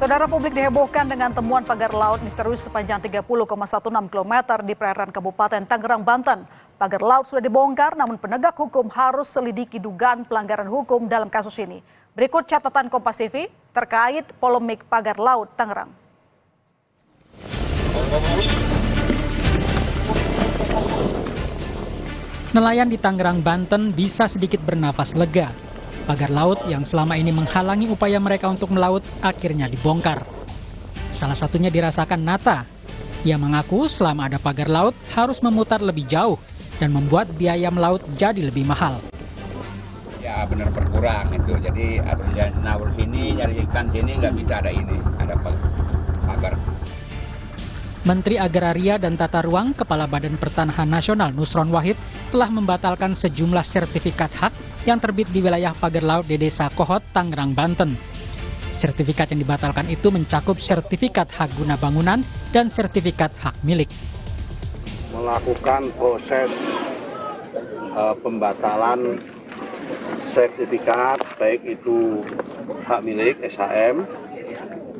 Saudara, publik dihebohkan dengan temuan pagar laut misterius sepanjang 30,16 km di perairan Kabupaten Tangerang, Banten. Pagar laut sudah dibongkar, namun penegak hukum harus selidiki dugaan pelanggaran hukum dalam kasus ini. Berikut catatan Kompas TV terkait polemik pagar laut Tangerang. Nelayan di Tangerang, Banten bisa sedikit bernafas lega. Pagar laut yang selama ini menghalangi upaya mereka untuk melaut akhirnya dibongkar. Salah satunya dirasakan Nata. Ia mengaku selama ada pagar laut harus memutar lebih jauh dan membuat biaya melaut jadi lebih mahal. Ya benar berkurang itu. Jadi ada nawar sini, nyari ikan sini nggak bisa ada ini, ada pagar. Menteri Agraria dan Tata Ruang Kepala Badan Pertanahan Nasional Nusron Wahid telah membatalkan sejumlah sertifikat hak yang terbit di wilayah pagar laut di Desa Kohot, Tangerang, Banten. Sertifikat yang dibatalkan itu mencakup sertifikat hak guna bangunan dan sertifikat hak milik. Melakukan proses pembatalan sertifikat baik itu hak milik SHM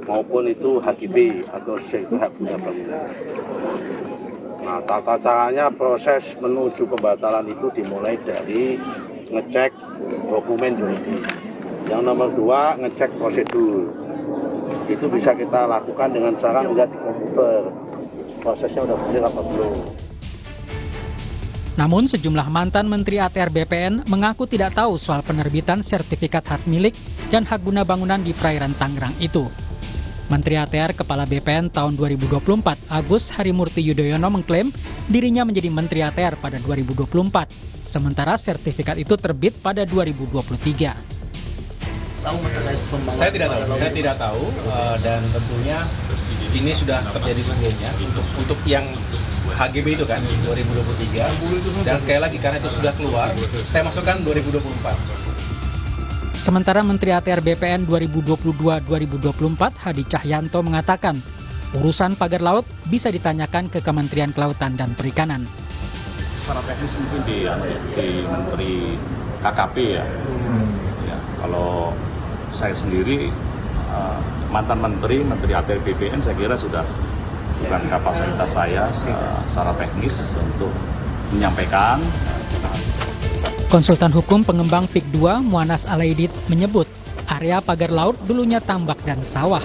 maupun itu HGB atau hak guna bangunan. Nah, tata caranya proses menuju pembatalan itu dimulai dari ngecek dokumen juridik. Yang nomor 2, ngecek prosedur. Itu bisa kita lakukan dengan cara melihat di komputer. Prosesnya udah benar apa belum. Namun sejumlah mantan Menteri ATR BPN mengaku tidak tahu soal penerbitan sertifikat hak milik dan hak guna bangunan di perairan Tangerang itu. Menteri ATR Kepala BPN tahun 2024, Agus Harimurti Yudhoyono mengklaim dirinya menjadi Menteri ATR pada 2024, sementara sertifikat itu terbit pada 2023. Saya tidak tahu dan tentunya ini sudah terjadi sebelumnya untuk yang HGB itu kan 2023 dan sekali lagi karena itu sudah keluar, saya masukkan 2024. Sementara Menteri ATR BPN 2022-2024 Hadi Cahyanto mengatakan urusan pagar laut bisa ditanyakan ke Kementerian Kelautan dan Perikanan. Secara teknis mungkin di Menteri KKP ya. Kalau saya sendiri mantan Menteri ATR BPN saya kira sudah bukan kapasitas saya secara teknis untuk menyampaikan. Konsultan hukum pengembang PIK 2 Muanas Alaidit menyebut area pagar laut dulunya tambak dan sawah.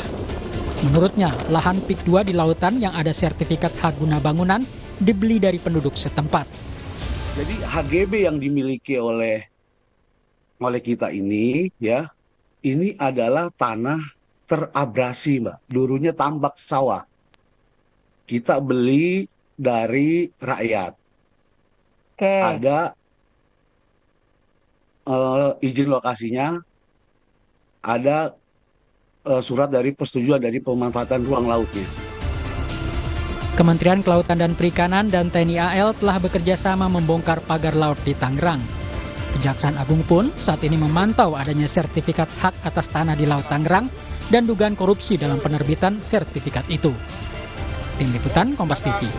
Menurutnya, lahan PIK 2 di lautan yang ada sertifikat hak guna bangunan dibeli dari penduduk setempat. Jadi HGB yang dimiliki oleh kita ini ya, ini adalah tanah terabrasi, Mbak. Dulunya tambak sawah. Kita beli dari rakyat. Oke. Ada izin lokasinya, ada surat dari persetujuan dari pemanfaatan ruang lautnya. Kementerian Kelautan dan Perikanan dan TNI AL telah bekerja sama membongkar pagar laut di Tangerang. Kejaksaan Agung pun saat ini memantau adanya sertifikat hak atas tanah di Laut Tangerang dan dugaan korupsi dalam penerbitan sertifikat itu. Tim Liputan Kompas TV.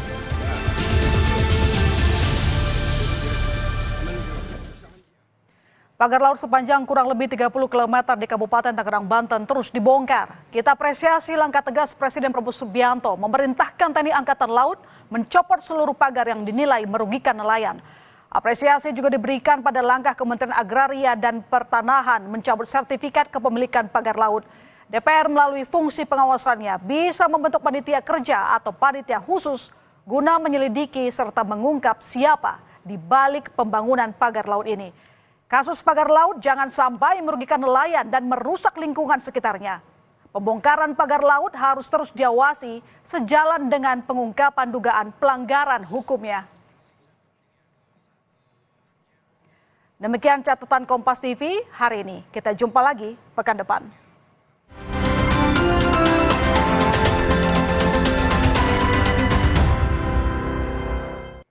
Pagar laut sepanjang kurang lebih 30 km di Kabupaten Tangerang, Banten terus dibongkar. Kita apresiasi langkah tegas Presiden Prabowo Subianto memerintahkan TNI Angkatan Laut mencopot seluruh pagar yang dinilai merugikan nelayan. Apresiasi juga diberikan pada langkah Kementerian Agraria dan Pertanahan mencabut sertifikat kepemilikan pagar laut. DPR melalui fungsi pengawasannya bisa membentuk panitia kerja atau panitia khusus guna menyelidiki serta mengungkap siapa di balik pembangunan pagar laut ini. Kasus pagar laut jangan sampai merugikan nelayan dan merusak lingkungan sekitarnya. Pembongkaran pagar laut harus terus diawasi sejalan dengan pengungkapan dugaan pelanggaran hukumnya. Demikian catatan Kompas TV hari ini. Kita jumpa lagi pekan depan.